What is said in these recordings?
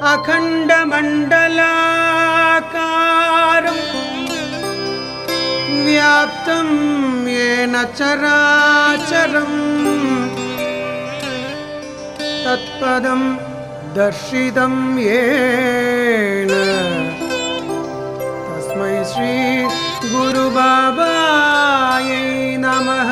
अखण्डमण्डलाकारं व्याप्तं येन चराचरं तत्पदं दर्शितं येन तस्मै श्री गुरुबाबायै नमः।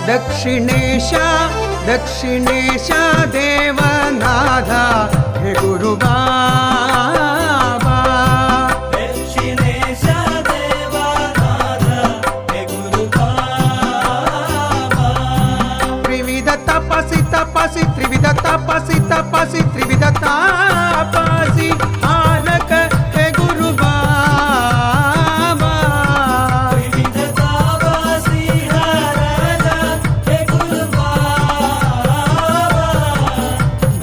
दक्षिणेश दक्षिणेश देवनाथ हे गुरु बाबा। दक्षिणेश देवनाथ हे गुरु बाबा। त्रिविध तपसि तपसि त्रिविध तपसि तपसि त्रिविध तपसि आनक हे गुरु बाबा। त्रिविध तपसि आनक हे गुरु बाबा।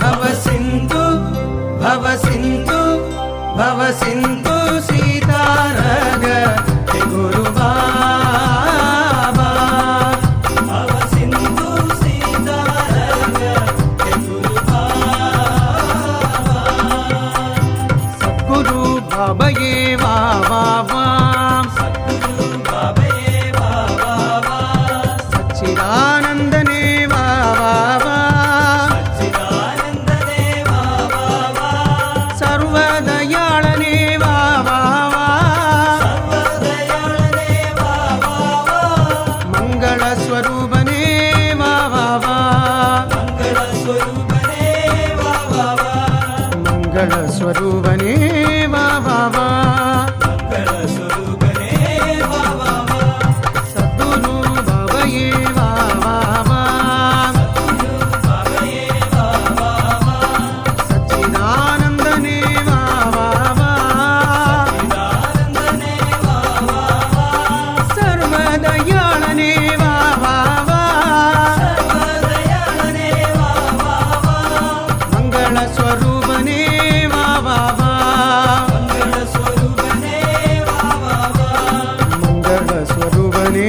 भव सिंधु सीतारग हे गुरु बाबा। भव सिंधु सीतारग हे गुरु बाबा। ಮಂಗಳ ಸ್ವರೂಪನೇ ವಾ ವಾ ವಾ ಮಂಗಳ ಸ್ವರೂಪನೇ ವಾ ವಾ ವಾ ಸದ್ಗುರು ಬಾಬಯೇ ವಾ ವಾ ವಾ ಸದ್ಗುರು ಬಾಬಯೇ ವಾ ವಾ ವಾ ಸಚ್ಚಿದಾನಂದನೇ ವಾ ವಾ ವಾ ಚಿದಾನಂದನೇ ವಾ ವಾ ವಾ ಸರ್ವದಯಾಳನೇ ವಾ ವಾ ವಾ ಸರ್ವದಯಾಳನೇ ವಾ ವಾ ವಾ ಮಂಗಳ ಸ್ವರೂಪನೇ ವಾ ವಾ ವಾ ಮಂಗಳ ಸ್ವರೂಪನೇ ವಾ ವಾ ವಾ ಮಂಗಳ ಸ್ವರೂಪನೇ